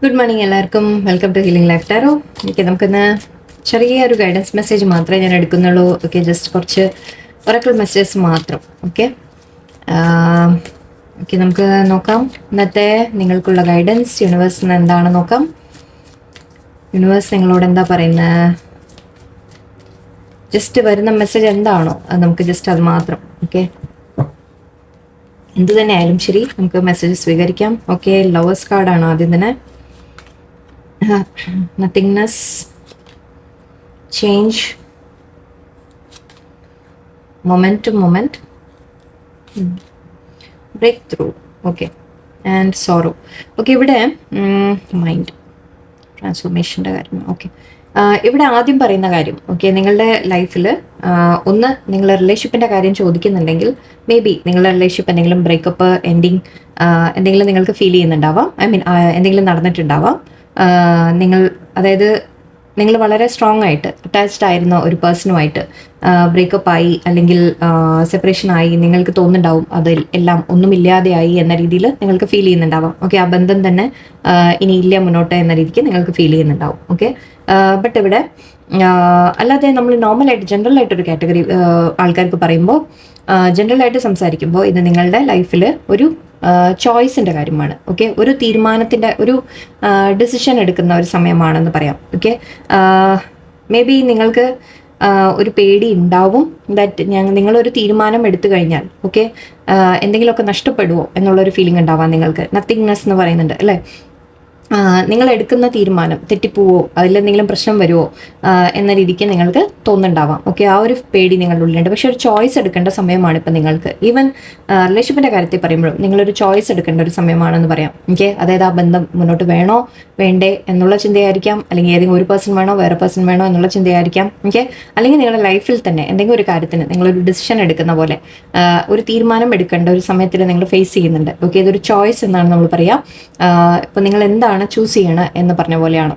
Good morning എല്ലാവർക്കും. Welcome to healing life tarot. നമുക്കിന്ന് ചെറിയൊരു ഗൈഡൻസ് മെസ്സേജ് മാത്രമേ ഞാൻ എടുക്കുന്നുള്ളൂ. ജസ്റ്റ് കുറച്ച് ഒറക്കിൾ മെസ്സേജസ് മാത്രം. നമുക്ക് നോക്കാം ഇന്നത്തെ നിങ്ങൾക്കുള്ള ഗൈഡൻസ് യൂണിവേഴ്സിൽ നിന്ന് എന്താണെന്ന് നോക്കാം. യൂണിവേഴ്സ് നിങ്ങളോട് എന്താ പറയുന്നത്? ജസ്റ്റ് വരുന്ന മെസ്സേജ് എന്താണോ അത് നമുക്ക് ജസ്റ്റ് അത് മാത്രം. എന്ത് തന്നെ ആയാലും ശരി, നമുക്ക് മെസ്സേജ് സ്വീകരിക്കാം. ലവേഴ്സ് കാർഡാണ് ആദ്യം തന്നെ. nothingness, change, moment to moment, breakthrough, and sorrow. ഇവിടെ മൈൻഡ് ട്രാൻസ്ഫോർമേഷൻ്റെ കാര്യം. ഇവിടെ ആദ്യം പറയുന്ന കാര്യം, നിങ്ങളുടെ ലൈഫിൽ ഒന്ന് നിങ്ങൾ റിലേഷൻഷിപ്പിൻ്റെ കാര്യം ചോദിക്കുന്നുണ്ടെങ്കിൽ മേ ബി നിങ്ങളുടെ റിലേഷൻഷിപ്പ് എന്തെങ്കിലും ബ്രേക്കപ്പ്, എൻഡിങ് എന്തെങ്കിലും നിങ്ങൾക്ക് ഫീൽ ചെയ്യുന്നുണ്ടാവാം. എന്തെങ്കിലും നടന്നിട്ടുണ്ടാവാം. നിങ്ങൾ വളരെ സ്ട്രോങ് ആയിട്ട് അറ്റാച്ച്ഡ് ആയിരുന്ന ഒരു പേഴ്സണുമായിട്ട് ബ്രേക്കപ്പ് ആയി, അല്ലെങ്കിൽ സെപ്പറേഷൻ ആയി, നിങ്ങൾക്ക് തോന്നുന്നുണ്ടാവും അതിൽ എല്ലാം ഒന്നുമില്ലാതെയായി എന്ന രീതിയിൽ നിങ്ങൾക്ക് ഫീൽ ചെയ്യുന്നുണ്ടാവാം. ആ ബന്ധം തന്നെ ഇനി ഇല്ല മുന്നോട്ട് എന്ന രീതിക്ക് നിങ്ങൾക്ക് ഫീൽ ചെയ്യുന്നുണ്ടാവും. ബട്ട് ഇവിടെ അല്ലാതെ നമ്മൾ നോർമലായിട്ട് ജനറലായിട്ടൊരു കാറ്റഗറി ആൾക്കാർക്ക് പറയുമ്പോൾ, ജനറലായിട്ട് സംസാരിക്കുമ്പോൾ ഇത് നിങ്ങളുടെ ലൈഫിൽ ഒരു ചോയ്സിൻ്റെ കാര്യമാണ്. ഒരു തീരുമാനത്തിൻ്റെ ഒരു ഡിസിഷൻ എടുക്കുന്ന ഒരു സമയമാണെന്ന് പറയാം. മേ ബി നിങ്ങൾക്ക് ഒരു പേടി ഉണ്ടാവും ദാറ്റ് നിങ്ങളൊരു തീരുമാനം എടുത്തു കഴിഞ്ഞാൽ എന്തെങ്കിലുമൊക്കെ നഷ്ടപ്പെടുമോ എന്നുള്ളൊരു ഫീലിംഗ് ഉണ്ടാവാം നിങ്ങൾക്ക്. നത്തിങ്നെസ് എന്ന് പറയുന്നുണ്ട് അല്ലേ? നിങ്ങൾ എടുക്കുന്ന തീരുമാനം തെറ്റിപ്പോവോ, അതിലെന്തെങ്കിലും പ്രശ്നം വരുമോ എന്ന രീതിക്ക് നിങ്ങൾക്ക് തോന്നുന്നുണ്ടാവാം. ആ ഒരു പേടി നിങ്ങളുടെ ഉള്ളിലുണ്ട്. പക്ഷെ ഒരു ചോയ്സ് എടുക്കേണ്ട സമയമാണ് ഇപ്പം നിങ്ങൾക്ക്. ഈവൻ റിലേഷൻഷിപ്പിൻ്റെ കാര്യത്തിൽ പറയുമ്പോഴും നിങ്ങളൊരു ചോയ്സ് എടുക്കേണ്ട ഒരു സമയമാണെന്ന് പറയാം. അതായത് ആ ബന്ധം മുന്നോട്ട് വേണോ വേണ്ടേ എന്നുള്ള ചിന്തയായിരിക്കാം, അല്ലെങ്കിൽ ഏതെങ്കിലും ഒരു പേഴ്സൺ വേണോ വേറെ പേഴ്സൺ വേണോ എന്നുള്ള ചിന്തയായിരിക്കാം. അല്ലെങ്കിൽ നിങ്ങളുടെ ലൈഫിൽ തന്നെ എന്തെങ്കിലും ഒരു കാര്യത്തിന് നിങ്ങളൊരു ഡിസിഷൻ എടുക്കുന്ന പോലെ ഒരു തീരുമാനം എടുക്കേണ്ട ഒരു സമയത്തിൽ നിങ്ങൾ ഫേസ് ചെയ്യുന്നുണ്ട്. ഇതൊരു ചോയ്സ് എന്നാണ് നമ്മൾ പറയാം. ഇപ്പം നിങ്ങൾ എന്താണ് ചൂസ് ചെയ്യണം എന്ന് പറഞ്ഞ പോലെയാണ്.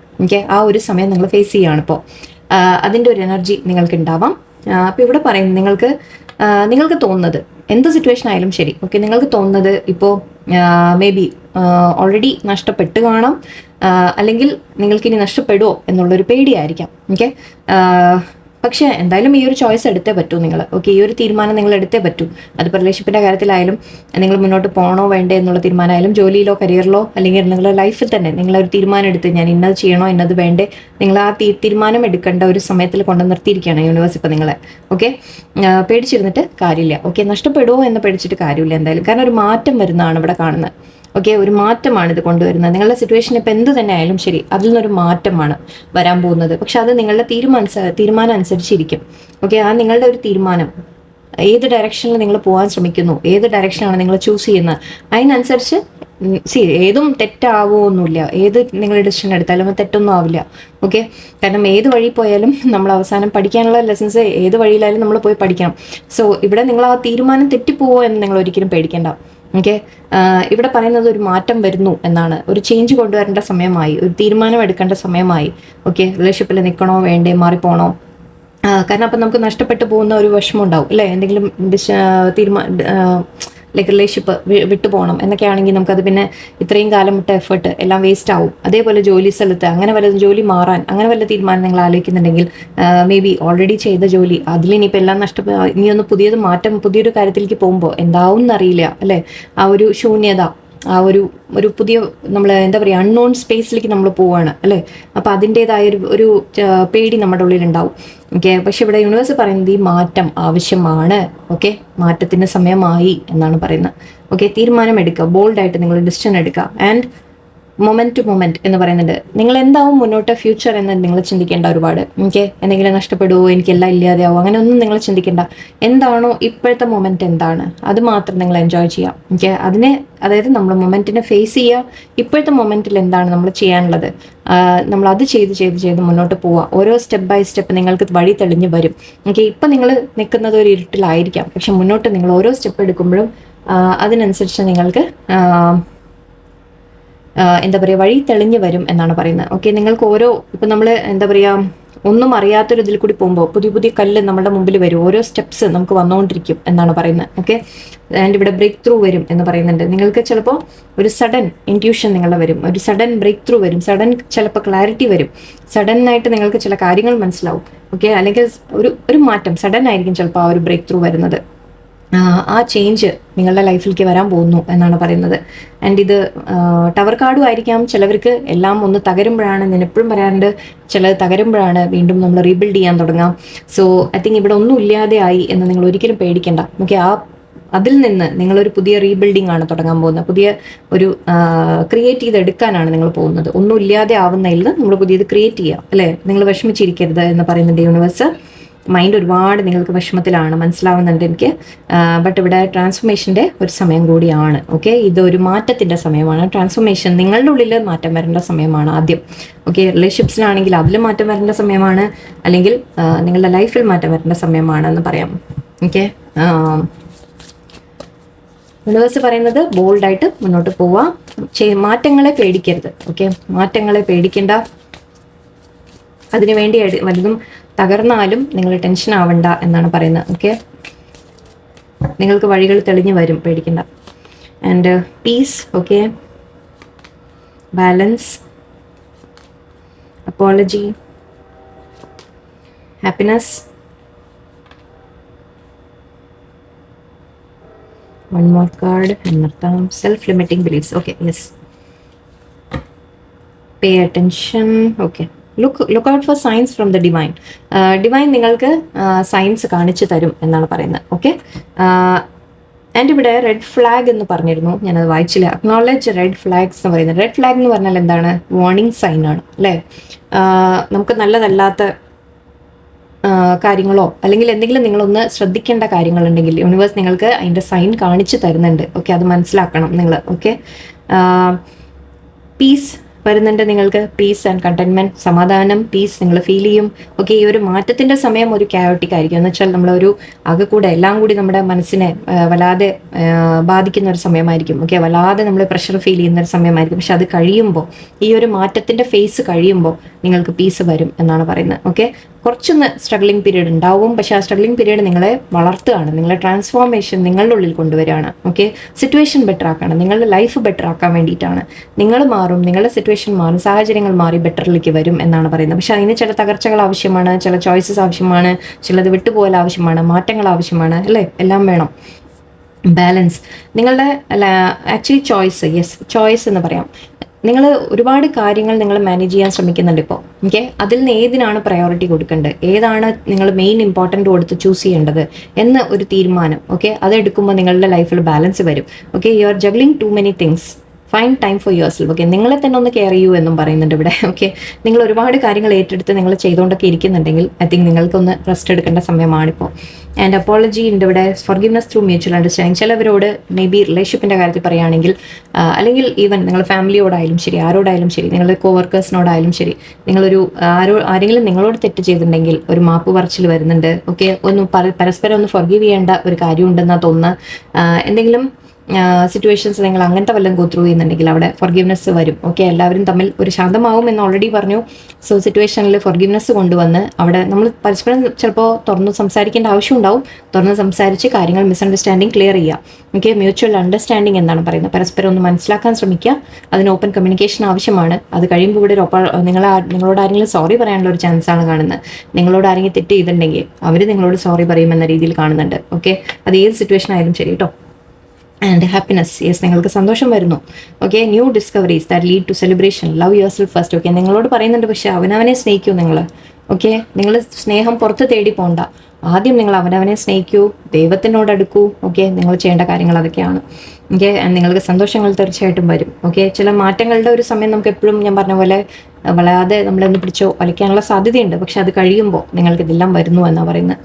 ആ ഒരു സമയം നിങ്ങൾ ഫേസ് ചെയ്യുകയാണ്. ഇപ്പോൾ അതിൻ്റെ ഒരു എനർജി നിങ്ങൾക്ക് ഉണ്ടാവാം. അപ്പോൾ ഇവിടെ പറയുന്നത് നിങ്ങൾക്ക് തോന്നുന്നത് എന്ത് സിറ്റുവേഷൻ ആയാലും ശരി, നിങ്ങൾക്ക് തോന്നുന്നത് ഇപ്പോൾ മേ ബി ഓൾറെഡി നഷ്ടപ്പെട്ട് കാണാം, അല്ലെങ്കിൽ നിങ്ങൾക്കിനി നഷ്ടപ്പെടുമോ എന്നുള്ളൊരു പേടിയായിരിക്കാം. പക്ഷേ എന്തായാലും ഈ ഒരു ചോയ്സ് എടുത്തേ പറ്റൂ നിങ്ങൾ. ഈ ഒരു തീരുമാനം നിങ്ങൾ എടുത്തേ പറ്റൂ. അതിപ്പോൾ റിലേഷൻഷിപ്പിൻ്റെ കാര്യത്തിലായാലും നിങ്ങൾ മുന്നോട്ട് പോകണോ വേണ്ടേ എന്നുള്ള തീരുമാനമായാലും, ജോലിയിലോ കരിയറിലോ അല്ലെങ്കിൽ നിങ്ങളുടെ ലൈഫിൽ തന്നെ നിങ്ങളൊരു തീരുമാനം എടുത്ത് ഞാൻ ഇന്നത് ചെയ്യണോ ഇന്നത് വേണ്ടേ, നിങ്ങൾ ആ തീരുമാനം എടുക്കേണ്ട ഒരു സമയത്തിൽ കൊണ്ടു നിർത്തിയിരിക്കുകയാണ് യൂണിവേഴ്സ് ഇപ്പോൾ നിങ്ങളെ. പേടിച്ചിരുന്നിട്ട് കാര്യമില്ല. നഷ്ടപ്പെടുമോ എന്ന് പേടിച്ചിട്ട് കാര്യമില്ല എന്തായാലും. കാരണം ഒരു മാറ്റം വരുന്നതാണ് ഇവിടെ കാണുന്നത്. ഒരു മാറ്റമാണ് ഇത് കൊണ്ടുവരുന്നത്. നിങ്ങളുടെ സിറ്റുവേഷൻ ഇപ്പോൾ എന്ത് തന്നെ ആയാലും ശരി, അതിൽ നിന്നൊരു മാറ്റമാണ് വരാൻ പോകുന്നത്. പക്ഷെ അത് നിങ്ങളുടെ തീരുമാനം അനുസരിച്ചിരിക്കും. ആ നിങ്ങളുടെ ഒരു തീരുമാനം ഏത് ഡയറക്ഷനിൽ നിങ്ങൾ പോകാൻ ശ്രമിക്കുന്നു, ഏത് ഡയറക്ഷനാണ് നിങ്ങൾ ചൂസ് ചെയ്യുന്നത്, അതിനനുസരിച്ച് ഏതും തെറ്റാവുമൊന്നുമില്ല. ഏത് നിങ്ങൾ ഡിസിഷൻ എടുത്താലും അത് തെറ്റൊന്നും ആവില്ല. കാരണം ഏത് വഴി പോയാലും നമ്മൾ അവസാനം പഠിക്കാനുള്ള ലെസൺസ് ഏത് വഴിയിലായാലും നമ്മൾ പോയി പഠിക്കണം. സോ ഇവിടെ നിങ്ങൾ ആ തീരുമാനം തെറ്റിപ്പോവോ എന്ന് നിങ്ങൾ ഒരിക്കലും പേടിക്കേണ്ട. ഇവിടെ പറയുന്നത് ഒരു മാറ്റം വരുന്നു എന്നാണ്. ഒരു ചേഞ്ച് കൊണ്ടുവരേണ്ട സമയമായി, ഒരു തീരുമാനം എടുക്കേണ്ട സമയമായി. റിലേഷൻഷിപ്പിൽ നിൽക്കണോ വേണ്ടേ, മാറിപ്പോണോ? കാരണം അപ്പം നമുക്ക് നഷ്ടപ്പെട്ടു പോകുന്ന ഒരു വിഷമം ഉണ്ടാവും അല്ലേ? എന്തെങ്കിലും ലൈക്ക് റിലേഷൻഷിപ്പ് വിട്ടുപോകണം എന്നൊക്കെ ആണെങ്കിൽ നമുക്കത് പിന്നെ ഇത്രയും കാലം വിട്ട എഫേർട്ട് എല്ലാം വേസ്റ്റ് ആവും. അതേപോലെ ജോലി സ്ഥലത്ത് അങ്ങനെ വല്ലതും ജോലി മാറാൻ അങ്ങനെ വല്ല തീരുമാനം നിങ്ങൾ ആലോചിക്കുന്നുണ്ടെങ്കിൽ മേ ബി ഓൾറെഡി ചെയ്ത ജോലി അതിലിനിയിപ്പോൾ എല്ലാം ഇനിയൊന്ന് പുതിയൊരു കാര്യത്തിലേക്ക് പോകുമ്പോൾ എന്താവും എന്നറിയില്ല അല്ലേ? ആ ഒരു ശൂന്യത, ആ ഒരു പുതിയ നമ്മൾ എന്താ പറയുക അൺനോൺ സ്പേസിലേക്ക് നമ്മൾ പോവുകയാണ് അല്ലേ? അപ്പോൾ അതിൻ്റേതായ ഒരു പേടി നമ്മുടെ ഉള്ളിലുണ്ടാവും. പക്ഷെ ഇവിടെ യൂണിവേഴ്സ് പറയുന്നത് ഈ മാറ്റം ആവശ്യമാണ്. മാറ്റത്തിന് സമയമായി എന്നാണ് പറയുന്നത്. തീരുമാനം എടുക്കുക, ബോൾഡായിട്ട് നിങ്ങൾ ഡിസിഷൻ എടുക്കുക. ആൻഡ് മൊമെന്റ് ടു മൊമെന്റ് എന്ന് പറയുന്നുണ്ട്. നിങ്ങൾ എന്താവും മുന്നോട്ട് ഫ്യൂച്ചർ എന്ന് നിങ്ങൾ ചിന്തിക്കേണ്ട ഒരുപാട്. എന്തെങ്കിലും നഷ്ടപ്പെടുമോ, എനിക്കെല്ലാം ഇല്ലാതെയാവും, അങ്ങനെ ഒന്നും നിങ്ങൾ ചിന്തിക്കേണ്ട. എന്താണോ ഇപ്പോഴത്തെ മൊമെന്റ് എന്താണ് അത് മാത്രം നിങ്ങൾ എൻജോയ് ചെയ്യാം. അതായത് നമ്മൾ മൊമെന്റിനെ ഫേസ് ചെയ്യുക. ഇപ്പോഴത്തെ മൊമെന്റിൽ എന്താണ് നമ്മൾ ചെയ്യാനുള്ളത്, നമ്മൾ അത് ചെയ്ത് മുന്നോട്ട് പോവുക. ഓരോ സ്റ്റെപ്പ് ബൈ സ്റ്റെപ്പ് നിങ്ങൾക്ക് വഴി തെളിഞ്ഞ് വരും. ഇപ്പം നിങ്ങൾ നിൽക്കുന്നത് ഒരു ഇരുട്ടിലായിരിക്കാം, പക്ഷെ മുന്നോട്ട് നിങ്ങൾ ഓരോ സ്റ്റെപ്പ് എടുക്കുമ്പോഴും അതിനനുസരിച്ച് നിങ്ങൾക്ക് എന്താ പറയുക വഴി തെളിഞ്ഞു വരും എന്നാണ് പറയുന്നത്. നിങ്ങൾക്ക് ഇപ്പം നമ്മൾ എന്താ പറയുക ഒന്നും അറിയാത്തൊരു ഇതിൽ കൂടി പോകുമ്പോൾ പുതിയ പുതിയ കല്ല് നമ്മുടെ മുമ്പിൽ വരും, ഓരോ സ്റ്റെപ്സ് നമുക്ക് വന്നുകൊണ്ടിരിക്കും എന്നാണ് പറയുന്നത്. ഓക്കെ, ആൻഡ് ഇവിടെ ബ്രേക്ക് ത്രൂ വരും എന്ന് പറയുന്നുണ്ട്. നിങ്ങൾക്ക് ചിലപ്പോൾ ഒരു സഡൻ ഇൻറ്റ്യൂഷൻ നിങ്ങളുടെ വരും, ഒരു സഡൻ ബ്രേക്ക് ത്രൂ വരും, സഡൻ ചിലപ്പോൾ ക്ലാരിറ്റി വരും, സഡൻ ആയിട്ട് നിങ്ങൾക്ക് ചില കാര്യങ്ങൾ മനസ്സിലാവും. ഓക്കെ, അല്ലെങ്കിൽ ഒരു മാറ്റം സഡൻ ആയിരിക്കും ചിലപ്പോൾ ആ ഒരു ബ്രേക്ക് ത്രൂ വരുന്നത്. ആ ചേഞ്ച് നിങ്ങളുടെ ലൈഫിലേക്ക് വരാൻ പോകുന്നു എന്നാണ് പറയുന്നത്. ആൻഡ് ഇത് ടവർ കാർഡും ആയിരിക്കാം. ചിലവർക്ക് എല്ലാം ഒന്ന് തകരുമ്പോഴാണ്, ഞാൻ എപ്പോഴും പറയാറുണ്ട്, ചിലത് തകരുമ്പോഴാണ് വീണ്ടും നമ്മൾ റീബിൽഡ് ചെയ്യാൻ തുടങ്ങാം. സോ ഐ തിങ്ക് ഇവിടെ ഒന്നും ഇല്ലാതെ ആയി എന്ന് നിങ്ങൾ ഒരിക്കലും പേടിക്കേണ്ട. ഓക്കെ, അതിൽ നിന്ന് നിങ്ങളൊരു പുതിയ റീബിൽഡിംഗ് ആണ് തുടങ്ങാൻ പോകുന്നത്, പുതിയ ഒരു ക്രിയേറ്റ് ചെയ്തെടുക്കാനാണ് നിങ്ങൾ പോകുന്നത്. ഒന്നും ഇല്ലാതെ ആവുന്നതിൽ നിന്ന് നമ്മൾ പുതിയത് ക്രിയേറ്റ് ചെയ്യാം, അല്ലേ? നിങ്ങൾ വിഷമിച്ചിരിക്കരുത് എന്ന് പറയുന്നുണ്ട് യൂണിവേഴ്സ്. മൈൻഡ് ഒരുപാട് നിങ്ങൾക്ക് വിഷമത്തിലാണ്, മനസ്സിലാവുന്നുണ്ട് എനിക്ക്. ബട്ട് ഇവിടെ ട്രാൻസ്ഫോർമേഷൻ്റെ ഒരു സമയം കൂടിയാണ്. ഓക്കെ, ഇതൊരു മാറ്റത്തിൻ്റെ സമയമാണ്. ട്രാൻസ്ഫോർമേഷൻ നിങ്ങളുടെ ഉള്ളിൽ മാറ്റം വരേണ്ട സമയമാണ് ആദ്യം. ഓക്കെ, റിലേഷൻഷിപ്സിലാണെങ്കിൽ അതിൽ മാറ്റം വരേണ്ട സമയമാണ്, അല്ലെങ്കിൽ നിങ്ങളുടെ ലൈഫിൽ മാറ്റം വരേണ്ട സമയമാണ് എന്ന് പറയാം. ഓക്കെ, യൂണിവേഴ്സ് പറയുന്നത് ബോൾഡായിട്ട് മുന്നോട്ട് പോവാം, മാറ്റങ്ങളെ പേടിക്കരുത്. ഓക്കെ, മാറ്റങ്ങളെ പേടിക്കേണ്ട, അതിനുവേണ്ടി വലുതും തകർന്നാലും നിങ്ങൾ ടെൻഷൻ ആവണ്ട എന്നാണ് പറയുന്നത്. ഓക്കെ, നിങ്ങൾക്ക് വഴികൾ തെളിഞ്ഞു വരും, പേടിക്കണ്ട. And peace, okay, balance, apology, happiness, one more card and നിർത്താം. Self limiting beliefs. Okay, yes, pay attention. Okay, look out for signs from the divine. Divine നിങ്ങൾക്ക് സൈൻസ് കാണിച്ചു തരും എന്നാണ് പറയുന്നത്. ഓക്കെ, ആൻഡ് ഇവിടെ റെഡ് ഫ്ലാഗ് എന്ന് പറഞ്ഞിരുന്നു, ഞാനത് വായിച്ചില്ല. അക്നോളജ് റെഡ് ഫ്ലാഗ്സ് എന്ന് പറയുന്നത്. റെഡ് ഫ്ലാഗ് എന്ന് പറഞ്ഞാൽ എന്താണ്? വാർണിംഗ് സൈൻ ആണ്, അല്ലേ? നമുക്ക് നല്ലതല്ലാത്ത കാര്യങ്ങളോ അല്ലെങ്കിൽ എന്തെങ്കിലും നിങ്ങളൊന്ന് ശ്രദ്ധിക്കേണ്ട കാര്യങ്ങളുണ്ടെങ്കിൽ യൂണിവേഴ്സ് നിങ്ങൾക്ക് അതിൻ്റെ സൈൻ കാണിച്ചു തരുന്നുണ്ട്. ഓക്കെ, അത് മനസ്സിലാക്കണം നിങ്ങൾ. ഓക്കെ, പീസ് വരുന്നുണ്ട് നിങ്ങൾക്ക്, പീസ് ആൻഡ് കണ്ടന്റ്മെന്റ്, സമാധാനം, പീസ് നിങ്ങൾ ഫീൽ ചെയ്യും. ഓക്കെ, ഈ ഒരു മാറ്റത്തിന്റെ സമയം ഒരു ക്യായോട്ടിക് ആയിരിക്കും. എന്ന് വെച്ചാൽ നമ്മളൊരു ആകെ കൂടെ എല്ലാം കൂടി നമ്മുടെ മനസ്സിനെ വല്ലാതെ ബാധിക്കുന്ന ഒരു സമയമായിരിക്കും. ഓക്കെ, വല്ലാതെ നമ്മൾ പ്രഷർ ഫീൽ ചെയ്യുന്ന ഒരു സമയമായിരിക്കും. പക്ഷെ അത് കഴിയുമ്പോൾ, ഈ ഒരു മാറ്റത്തിന്റെ ഫേസ് കഴിയുമ്പോൾ നിങ്ങൾക്ക് പീസ് വരും എന്നാണ് പറയുന്നത്. ഓക്കെ, കുറച്ചൊന്ന് സ്ട്രഗ്ലിംഗ് പീരീഡ് ഉണ്ടാവും, പക്ഷേ ആ സ്ട്രഗ്ലിംഗ് പീരീഡ് നിങ്ങളെ വളർത്തുകയാണ്, നിങ്ങളെ ട്രാൻസ്ഫോർമേഷൻ നിങ്ങളുടെ ഉള്ളിൽ കൊണ്ടുവരികയാണ്. ഓക്കെ, സിറ്റുവേഷൻ ബെറ്റർ ആക്കണം, നിങ്ങളുടെ ലൈഫ് ബെറ്റർ ആക്കാൻ വേണ്ടിയിട്ടാണ്. നിങ്ങൾ മാറും, നിങ്ങളുടെ സിറ്റുവേഷൻ മാറും, സാഹചര്യങ്ങൾ മാറി ബെറ്ററിലേക്ക് വരും എന്നാണ് പറയുന്നത്. പക്ഷെ അതിന് ചില തകർച്ചകൾ ആവശ്യമാണ്, ചില ചോയ്സസ് ആവശ്യമാണ്, ചിലത് വിട്ടുപോകൽ ആവശ്യമാണ്, മാറ്റങ്ങൾ ആവശ്യമാണ്, അല്ലേ? എല്ലാം വേണം. ബാലൻസ്, നിങ്ങളുടെ ആക്ച്വലി ചോയ്സ്, യെസ്, ചോയ്സ് എന്ന് പറയാം. നിങ്ങൾ ഒരുപാട് കാര്യങ്ങൾ നിങ്ങൾ മാനേജ് ചെയ്യാൻ ശ്രമിക്കുന്നുണ്ട് ഇപ്പോൾ. ഓക്കെ, അതിൽ നിന്ന് ഏതിനാണ് പ്രയോറിറ്റി കൊടുക്കേണ്ടത്, ഏതാണ് നിങ്ങൾ മെയിൻ ഇമ്പോർട്ടൻ്റ് കൊടുത്ത് ചൂസ് ചെയ്യേണ്ടത് എന്ന ഒരു തീരുമാനം. ഓക്കെ, അതെടുക്കുമ്പോൾ നിങ്ങളുടെ ലൈഫിൽ ബാലൻസ് വരും. Okay, you are juggling too many things, find time for yourself. Okay, നിങ്ങളെ തന്നെ ഒന്ന് കെയർ ചെയ്യൂ എന്നും പറയുന്നുണ്ട് ഇവിടെ. ഓക്കെ, നിങ്ങൾ ഒരുപാട് കാര്യങ്ങൾ ഏറ്റെടുത്ത് നിങ്ങൾ ചെയ്തുകൊണ്ടൊക്കെ ഇരിക്കുന്നുണ്ടെങ്കിൽ ഐ തിങ്ക് നിങ്ങൾക്കൊന്ന് റെസ്റ്റ് എടുക്കേണ്ട സമയമാണിപ്പോൾ. ആൻഡ് അപ്പോളജി ഉണ്ട് ഇവിടെ, ഫോർഗിവ്നെസ് ത്രൂ മ്യൂച്വൽ അണ്ടർസ്റ്റാൻഡിങ്. ചിലവരോട് മേ ബി റിലേഷൻഷിപ്പിൻ്റെ കാര്യത്തിൽ പറയുകയാണെങ്കിൽ, അല്ലെങ്കിൽ ഈവൻ നിങ്ങൾ ഫാമിലിയോടായാലും ശരി, ആരോടായാലും ശരി, നിങ്ങളുടെ കോവർക്കേഴ്സിനോടായാലും ശരി, നിങ്ങളൊരു ആരെങ്കിലും നിങ്ങളോട് തെറ്റ് ചെയ്തിട്ടുണ്ടെങ്കിൽ ഒരു മാപ്പ് പറച്ചിൽ വരുന്നുണ്ട്. ഓക്കെ, ഒന്ന് പരസ്പരം ഒന്ന് ഫോർഗീവ് ചെയ്യേണ്ട ഒരു കാര്യമുണ്ടെന്നാണ് തോന്നുന്നത്. എന്തെങ്കിലും സിറ്റുവേഷൻസ് നിങ്ങൾ അങ്ങനത്തെ വല്ലതും ഗോ ത്രൂ ചെയ്യുന്നുണ്ടെങ്കിൽ അവിടെ ഫോർഗിവ്നെസ് വരും. ഓക്കെ, എല്ലാവരും തമ്മിൽ ഒരു ശാന്തമാവും എന്ന് ഓൾറെഡി പറഞ്ഞു. സോ സിറ്റുവേഷനിൽ ഫോർഗിവ്നെസ് കൊണ്ടുവന്ന് അവിടെ നമ്മൾ പരസ്പരം ചിലപ്പോൾ തുറന്ന് സംസാരിക്കേണ്ട ആവശ്യം ഉണ്ടാവും. തുറന്ന് സംസാരിച്ച് കാര്യങ്ങൾ മിസ്അണ്ടർസ്റ്റാൻഡിങ് ക്ലിയർ ചെയ്യുക. ഓക്കെ, മ്യൂച്വൽ അണ്ടർസ്റ്റാൻഡിങ് എന്നാണ് പറയുന്നത്. പരസ്പരം ഒന്ന് മനസ്സിലാക്കാൻ ശ്രമിക്കുക. അതിന് ഓപ്പൺ കമ്മ്യൂണിക്കേഷൻ ആവശ്യമാണ്. അത് കഴിയുമ്പോൾ ഇവിടെ നിങ്ങളോട് ആരെങ്കിലും സോറി പറയാനുള്ള ഒരു ചാൻസ് ആണ് കാണുന്നത്. നിങ്ങളോട് ആരെങ്കിലും തെറ്റ് ചെയ്തിട്ടുണ്ടെങ്കിൽ അവർ നിങ്ങളോട് സോറി പറയുമെന്ന രീതിയിൽ കാണുന്നുണ്ട്. ഓക്കെ, അത് ഏത് സിറ്റുവേഷൻ ആയാലും ശരി കേട്ടോ. ആൻഡ് ഹാപ്പിനെസ്, യെസ്, നിങ്ങൾക്ക് സന്തോഷം വരുന്നു. Okay, new discoveries that lead to celebration, love yourself first. Okay, നിങ്ങളോട് പറയുന്നുണ്ട്, പക്ഷേ അവനവനെ സ്നേഹിക്കൂ നിങ്ങൾ. ഓക്കെ, നിങ്ങൾ സ്നേഹം പുറത്ത് തേടി പോകണ്ട, ആദ്യം നിങ്ങൾ അവനവനെ സ്നേഹിക്കൂ, ദൈവത്തിനോട് അടുക്കൂ. ഓക്കെ, നിങ്ങൾ ചെയ്യേണ്ട കാര്യങ്ങൾ അതൊക്കെയാണ്. ഓക്കെ, നിങ്ങൾക്ക് സന്തോഷങ്ങൾ തീർച്ചയായിട്ടും വരും. ഓക്കെ, ചില മാറ്റങ്ങളുടെ ഒരു സമയം നമുക്ക് എപ്പോഴും ഞാൻ പറഞ്ഞ പോലെ വല്ലാതെ നമ്മളൊന്ന് പിടിച്ചോ വലിക്കാനുള്ള സാധ്യതയുണ്ട്. പക്ഷെ അത് കഴിയുമ്പോൾ നിങ്ങൾക്ക് ഇതെല്ലാം വരുന്നു എന്നാണ് പറയുന്നത്.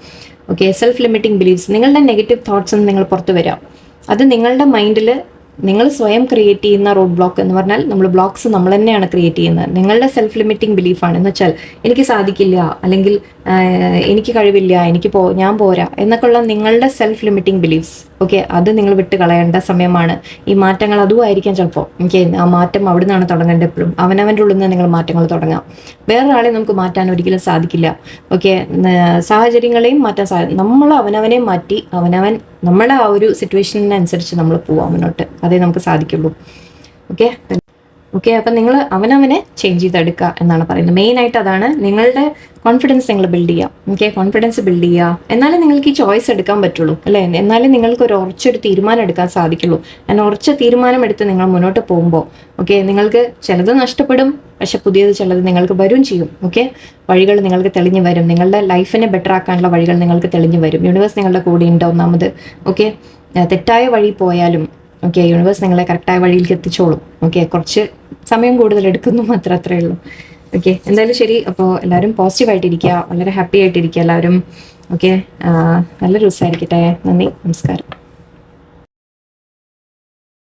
ഓക്കെ, സെൽഫ് ലിമിറ്റിംഗ് ബിലീഫ്സ്, നിങ്ങളുടെ നെഗറ്റീവ് തോട്ട്സ് നിങ്ങൾ പുറത്ത് വരാം. അത് നിങ്ങളുടെ മൈൻഡിൽ നിങ്ങൾ സ്വയം ക്രിയേറ്റ് ചെയ്യുന്ന റോഡ് ബ്ലോക്ക് എന്ന് പറഞ്ഞാൽ നമ്മൾ ബ്ലോക്സ് നമ്മൾ തന്നെയാണ് ക്രിയേറ്റ് ചെയ്യുന്നത്. നിങ്ങളുടെ സെൽഫ് ലിമിറ്റിംഗ് ബിലീഫാണ്. എന്ന് വെച്ചാൽ എനിക്ക് സാധിക്കില്ല, അല്ലെങ്കിൽ എനിക്ക് കഴിവില്ല, ഞാൻ പോരാ എന്നൊക്കെയുള്ള നിങ്ങളുടെ സെൽഫ് ലിമിറ്റിംഗ് ബിലീഫ്സ്. ഓക്കെ, അത് നിങ്ങൾ വിട്ട് കളയേണ്ട സമയമാണ്. ഈ മാറ്റങ്ങൾ അതും ആയിരിക്കാം ചിലപ്പോൾ. ഓക്കെ, ആ മാറ്റം അവിടെ നിന്നാണ് തുടങ്ങേണ്ടത്. എപ്പോഴും അവനവൻ്റെ ഉള്ളിൽ നിന്ന് നിങ്ങൾ മാറ്റങ്ങൾ തുടങ്ങാം. വേറൊരാളെ നമുക്ക് മാറ്റാൻ ഒരിക്കലും സാധിക്കില്ല. ഓക്കെ, സാഹചര്യങ്ങളെയും മാറ്റാൻ നമ്മൾ അവനവനെ മാറ്റി നമ്മളെ ആ ഒരു സിറ്റുവേഷനനുസരിച്ച് നമ്മൾ പോവാം മുന്നോട്ട്. അതേ നമുക്ക് സാധിക്കുള്ളൂ. ഓക്കെ, അപ്പം നിങ്ങൾ അവനവനെ ചേഞ്ച് ചെയ്തെടുക്കുക എന്നാണ് പറയുന്നത്. മെയിനായിട്ട് അതാണ്. നിങ്ങളുടെ കോൺഫിഡൻസ് നിങ്ങൾ ബിൽഡ് ചെയ്യുക. ഓക്കെ, കോൺഫിഡൻസ് ബിൽഡ് ചെയ്യുക. എന്നാലേ നിങ്ങൾക്ക് ഈ ചോയ്സ് എടുക്കാൻ പറ്റുള്ളൂ, അല്ലേ? എന്നാലേ നിങ്ങൾക്ക് ഒരു ഉറച്ചൊരു തീരുമാനം എടുക്കാൻ സാധിക്കുള്ളൂ. ഞാൻ ഉറച്ച തീരുമാനം എടുത്ത് നിങ്ങൾ മുന്നോട്ട് പോകുമ്പോൾ നിങ്ങൾക്ക് ചിലത് നഷ്ടപ്പെടും, പക്ഷെ പുതിയത് ചിലത് നിങ്ങൾക്ക് വരും ചെയ്യും. ഓക്കെ, വഴികൾ നിങ്ങൾക്ക് തെളിഞ്ഞു വരും. നിങ്ങളുടെ ലൈഫിനെ ബെറ്റർ ആക്കാനുള്ള വഴികൾ നിങ്ങൾക്ക് തെളിഞ്ഞു വരും. യൂണിവേഴ്സ് നിങ്ങളുടെ കൂടെ ഉണ്ട്. ഒന്നാമത് തെറ്റായ വഴി പോയാലും യൂണിവേഴ്സ് നിങ്ങളെ കറക്റ്റായ വഴിയിലേക്ക് എത്തിച്ചോളും. കുറച്ച് സമയം കൂടുതൽ എടുക്കുന്നു അത്രയേ ഉള്ളൂ. എന്തായാലും ശരി. അപ്പോൾ എല്ലാവരും പോസിറ്റീവായിട്ടിരിക്കുക, വളരെ ഹാപ്പി ആയിട്ടിരിക്കുക എല്ലാവരും. നല്ലൊരു ദിവസമായിരിക്കട്ടെ. നന്ദി, നമസ്കാരം.